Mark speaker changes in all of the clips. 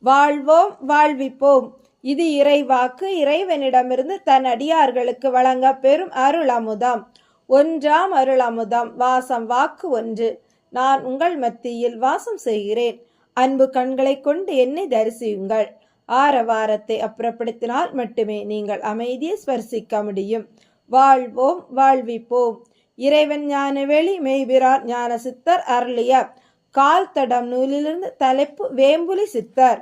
Speaker 1: வாழ்வோம் வாழ்விப்போம். இது இறைவாக்கு. இறைவனிடமிருந்து தன் அடியார்களுக்கு வழங்க பெறும் அருள் அமுதம். ஒன்றாம் அருள் அமுதம். வாசம் வாக்கு ஒன்று. நான் உங்கள் மத்தியில் வாசம் செய்கிறேன். அன்பு கண்களை கொண்டு என்னை தரிசியுங்கள். ஆரவாரத்தை அப்புறப்படுத்தினால் மட்டுமே நீங்கள் அமைதியை ஸ்பர்சிக்க முடியும். வாழ்வோம் வாழ்விப்போம். இறைவன் ஞானவெளி மெய்பிரான் ஞான சித்தர் அருளிய கால் தடம் நூலிலிருந்து தலைப்பு வேம்புலி சித்தர்.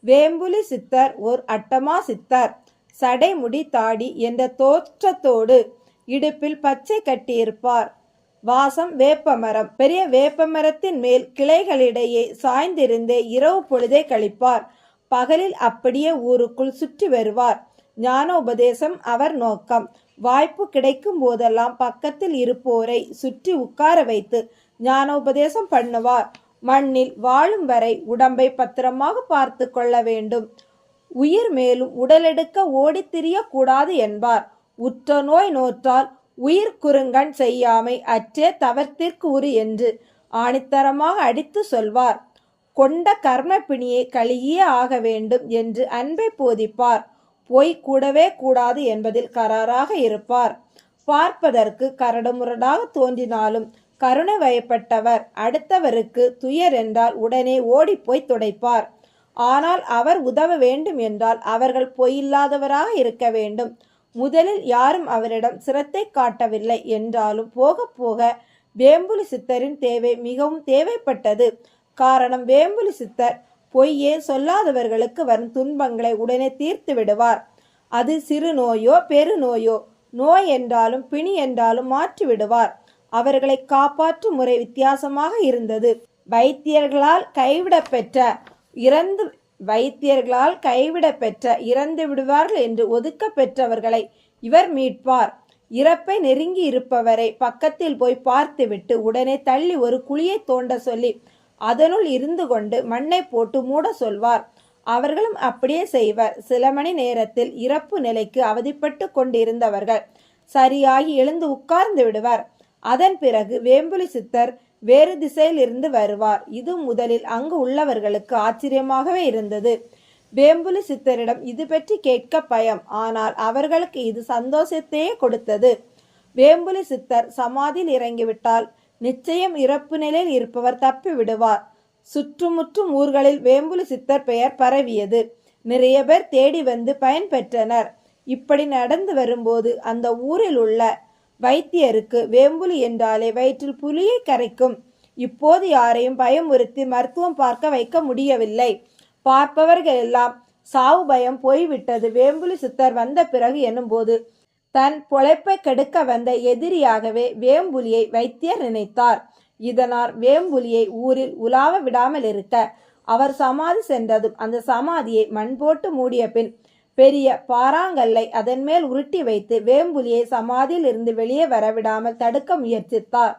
Speaker 1: வேம்புலி சித்தர் ஓர் அட்டமா சித்தர். சடைமுடி தாடி என்ற தோற்றத்தோடு இடுப்பில் பச்சை கட்டியிருப்பார். வாசம் வேப்பமரம். பெரிய வேப்பமரத்தின் மேல் கிளைகளிடையே சாய்ந்திருந்தே இரவு பொழுதை கழிப்பார். பகலில் அப்படியே ஊருக்குள் சுற்றி வருவார். ஞானோபதேசம் அவர் நோக்கம். வாய்ப்பு கிடைக்கும் போதெல்லாம் பக்கத்தில் இருப்போரை சுற்றி உட்கார வைத்து ஞானோபதேசம் பண்ணுவார். மண்ணில் வாழும் வரை உடம்பை பத்திரமாக பார்த்து கொள்ள வேண்டும். உயிர் மேலும் உடலெடுக்க ஓடித் திரியக்கூடாது என்பார். உற்ற நோய் நோற்றால் உயிர் குறுங்கண் செய்யாமை அற்றே தவத்திற்கு உரி என்று ஆணித்தரமாக அடித்து சொல்வார். கொண்ட கர்ம பிணியை கழுகியே ஆக வேண்டும் என்று அன்பை போதிப்பார். பொய் கூடவே கூடாது என்பதில் கராராக இருப்பார். பார்ப்பதற்கு கரடுமுரடாக தோன்றினாலும் கருணை வயப்பட்டவர். அடுத்தவருக்கு துயர் என்றால் உடனே ஓடிப்போய் துடைப்பார். ஆனால் அவர் உதவ வேண்டும் என்றால் அவர்கள் பொய்யில்லாதவராக இருக்க வேண்டும். முதலில் யாரும் அவரிடம் சிரத்தை காட்டவில்லை என்றாலும் போக போக வேம்புலி சித்தரின் தேவை மிகவும் தேவைப்பட்டது. காரணம், வேம்புலி சித்தர் பொய்யே சொல்லாதவர்களுக்கு வரும் துன்பங்களை உடனே தீர்த்து விடுவார். அது சிறு நோயோ பெருநோயோ, நோய் என்றாலும் பிணி என்றாலும் மாற்றி விடுவார். அவர்களை காப்பாற்றும் முறை வித்தியாசமாக இருந்தது. வைத்தியர்களால் கைவிடப்பெற்ற இறந்து விடுவார்கள் என்று ஒதுக்க பெற்றவர்களை இவர் மீட்பார். இறப்பை நெருங்கி இருப்பவரை பக்கத்தில் போய் பார்த்துவிட்டு உடனே தள்ளி ஒரு குழியை தோண்ட சொல்லி அதனுள் இருந்து கொண்டு மண்ணை போட்டு மூட சொல்வார். அவர்களும் அப்படியே செய்வர். சில மணி நேரத்தில் இறப்பு நிலைக்கு அவதிப்பட்டு கொண்டிருந்தவர்கள் சரியாகி எழுந்து உட்கார்ந்து விடுவர். அதன் பிறகு வேம்புலி சித்தர் வேறு திசையில் இருந்து வருவார். இது முதலில் அங்கு உள்ளவர்களுக்கு ஆச்சரியமாகவே இருந்தது. வேம்புலி சித்தரிடம் இது பற்றி கேட்க பயம். ஆனால் அவர்களுக்கு இது சந்தோஷத்தையே கொடுத்தது. வேம்புலி சித்தர் சமாதியில் இறங்கிவிட்டால் நிச்சயம் இறப்பு நிலையில் இருப்பவர் தப்பி விடுவார். சுற்றுமுற்றும் ஊர்களில் வேம்புலி சித்தர் பெயர் பரவியது. நிறைய பேர் தேடி வந்து பயன் பெற்றனர். இப்படி நடந்து வரும்போது அந்த ஊரில் உள்ள வைத்தியருக்கு வேம்புலி என்றாலே வயிற்றில் புலியை கரைக்கும். இப்போது யாரையும் பயமுறுத்தி மருத்துவம் பார்க்க வைக்க முடியவில்லை. பார்ப்பவர்கள் எல்லாம் சாவு பயம் போய்விட்டது. வேம்புலி சித்தர் வந்த பிறகு எனும்போது தன் பொழைப்பை கெடுக்க வந்த எதிரியாகவே வேம்புலியை வைத்தியர் நினைத்தார். இதனால் வேம்புலியை ஊரில் உலாவ விடாமல் இருக்க அவர் சமாதி சென்றதும் அந்த சமாதியை மண் போட்டு மூடிய பின் பெரிய பாறாங்கல்லை அதன் மேல் உருட்டி வைத்து வேம்புலியை சமாதியில் இருந்து வெளியே வரவிடாமல் தடுக்க முயற்சித்தார்.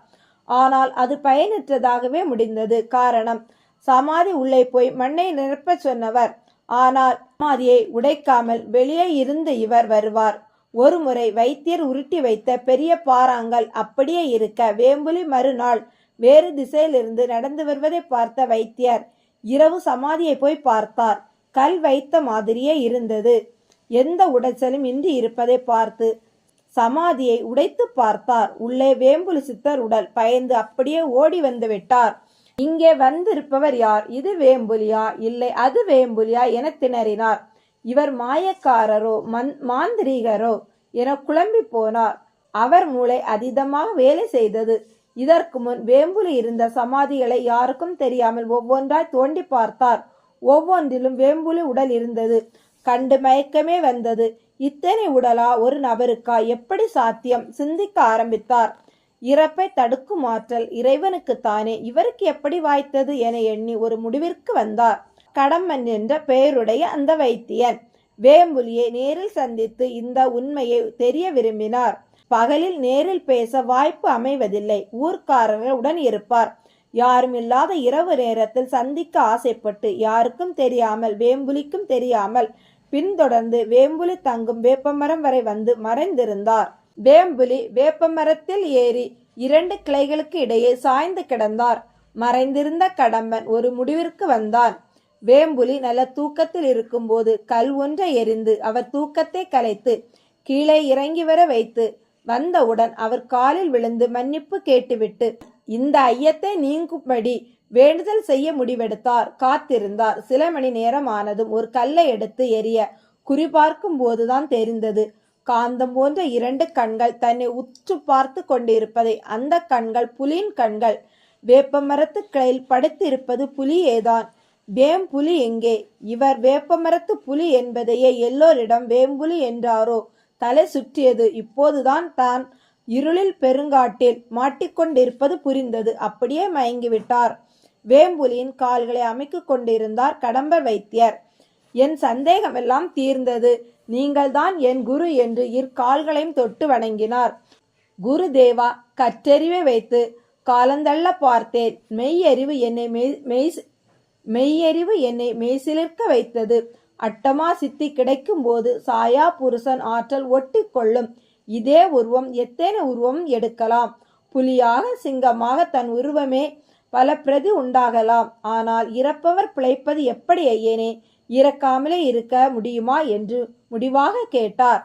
Speaker 1: ஆனால் அது பயனற்றதாகவே முடிந்தது. காரணம், சமாதி உள்ளே போய் மண்ணை நிரப்ப சொன்னவர். ஆனால் சமாதியை உடைக்காமல் வெளியே இருந்து இவர் வருவார். ஒருமுறை வைத்தியர் உருட்டி வைத்த பெரிய பாறாங்கல் அப்படியே இருக்க வேம்புலி மறுநாள் வேறு திசையிலிருந்து நடந்து வருவதை பார்த்த வைத்தியர் இரவு சமாதியை போய் பார்த்தார். கல் வைத்த மாதிரியே இருந்தது. எந்த உடைச்சலும் இன்றி இருப்பதை பார்த்து சமாதியை உடைத்து பார்த்தார். உள்ளே வேம்புலி சித்தர் உடல். பயந்து அப்படியே ஓடி வந்து விட்டார். இங்கே வந்திருப்பவர் யார்? இது வேம்புலியா இல்லை அது வேம்புலியா என திணறினார். இவர் மாயக்காரரோ மாந்திரீகரோ என குழம்பி போனார். அவர் மூளை அதீதமாக வேலை செய்தது. இதற்கு முன் வேம்புலி இருந்த சமாதிகளை யாருக்கும் தெரியாமல் ஒவ்வொன்றாய் தோண்டி பார்த்தார். ஒவ்வொன்றிலும் வேம்புலி உடல் இருந்தது. கண்டு மயக்கமே வந்தது. இத்தனை உடலா ஒரு நபருக்கா? எப்படி சாத்தியம்? சிந்திக்க ஆரம்பித்தார். இறப்பை தடுக்கும் ஆற்றல் இறைவனுக்குத்தானே, இவருக்கு எப்படி வாய்த்தது என எண்ணி ஒரு முடிவிற்கு வந்தார். கடம்பன் என்ற பெயருடைய அந்த வைத்தியன் வேம்புலியை நேரில் சந்தித்து இந்த உண்மையை தெரிய விரும்பினார். பகலில் நேரில் பேச வாய்ப்பு அமைவதில்லை. ஊர்க்காரர்கள் உடன் இருப்பார். யாரும் இல்லாத இரவு நேரத்தில் சந்திக்க ஆசைப்பட்டு யாருக்கும் தெரியாமல் வேம்புலிக்கும் தெரியாமல் பின்தொடர்ந்து வேம்புலி தங்கும் வேப்பமரம் வரை வந்து மறைந்திருந்தார். வேம்புலி வேப்பமரத்தில் ஏறி 2 கிளைகளுக்கு இடையே சாய்ந்து கிடந்தார். மறைந்திருந்த கடம்பன் ஒரு முடிவிற்கு வந்தான். வேம்புலி நல்ல தூக்கத்தில் இருக்கும்போது கல் ஒன்றை எறிந்து அவர் தூக்கத்தை கலைத்து கீழே இறங்கி வர வைத்து வந்தவுடன் அவர் காலில் விழுந்து மன்னிப்பு கேட்டுவிட்டு இந்த ஐயத்தை நீங்கும்படி வேண்டுதல் செய்ய முடிவெடுத்தார். காத்திருந்தார். சில மணி நேரம் ஆனதும் ஒரு கல்லை எடுத்து எறிய குறிபார்க்கும் போதுதான் தெரிந்தது, காந்தம் போன்ற 2 கண்கள் தன்னை உற்று பார்த்து கொண்டிருப்பதை. அந்த கண்கள் புலியின் கண்கள். வேப்ப மரத்து கிளையில் படுத்திருப்பது புலியேதான். வேம்புலி எங்கே? இவர் வேப்பமரத்து புலி என்பதையே எல்லோரிடம் வேம்புலி என்றாரோ? தலை சுற்றியது. இப்போதுதான் தான் இருளில் பெருங்காட்டில் மாட்டிக்கொண்டிருப்பது புரிந்தது. அப்படியே மயங்கிவிட்டார். வேம்புலியின் கால்களை அமைக்கிக் கொண்டிருந்தார் கடம்பர் வைத்தியர். என் சந்தேகமெல்லாம் தீர்ந்தது. நீங்கள்தான் என் குரு என்று கால்களையும் தொட்டு வணங்கினார். குரு தேவா, கற்றறிவை வைத்து காலந்தள்ள பார்த்தேன். மெய்யறிவு என்னை மெய்சிலிர்க்க வைத்தது. அட்டமா சித்தி கிடைக்கும் போது சாயா புருஷன் ஆற்றல் ஒட்டி கொள்ளும். இதே உருவம் எத்தனை உருவம் எடுக்கலாம். புலியாக சிங்கமாக தன் உருவமே பல பிரதி உண்டாகலாம். ஆனால் இறப்பவர் பிழைப்பது எப்படி ஐயனே? இறக்காமலே இருக்க முடியுமா என்று முடிவாக கேட்டார்.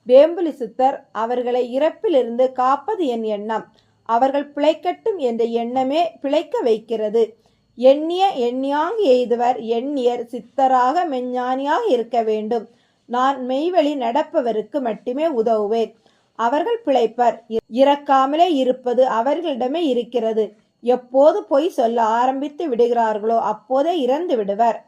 Speaker 1: வேம்புலி சித்தர், அவர்களை இறப்பிலிருந்து காப்பது என் எண்ணம். அவர்கள் பிழைக்கட்டும் என்ற எண்ணமே பிழைக்க வைக்கிறது. எண்ணியாங்கு எய்துவர் எண்ணியர் சித்தராக மெஞ்ஞானியாக இருக்க வேண்டும். நான் மெய்வழி நடப்பவருக்கு மட்டுமே உதவுவேன். அவர்கள் பிழைப்பர். இறக்காமலே இருப்பது அவர்களிடமே இருக்கிறது. எப்போது பொய் சொல்ல ஆரம்பித்து விடுகிறார்களோ அப்போதே இறந்து விடுவர்.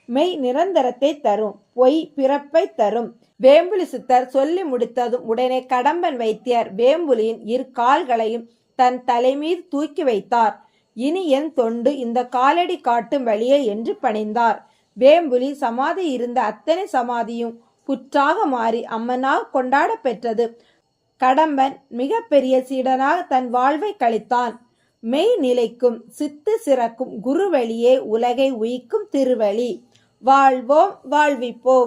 Speaker 1: மெய் நிரந்தரத்தை தரும், பொய் பிறப்பை தரும். வேம்புலி சித்தர் சொல்லி முடித்ததும் உடனே கடம்பன் வைத்தியர் வேம்புலியின் கால்களையும் தன் தலைமீது தூக்கி வைத்தார். இனி என் தொண்டு இந்த காலடி காட்டும் வழியே என்று பணிந்தார். வேம்புலி சமாதி இருந்த அத்தனை சமாதியும் புற்றாக மாறி அம்மனாக கொண்டாட பெற்றது. கடம்பன் மிக பெரிய சீடனாக தன் வாழ்வை கழித்தான். மெய் நிலைக்கும் சித்து சிறக்கும் குருவழியே உலகை உயிக்கும் திருவழி. வாழ்வோம், வாழ்விப்போம்.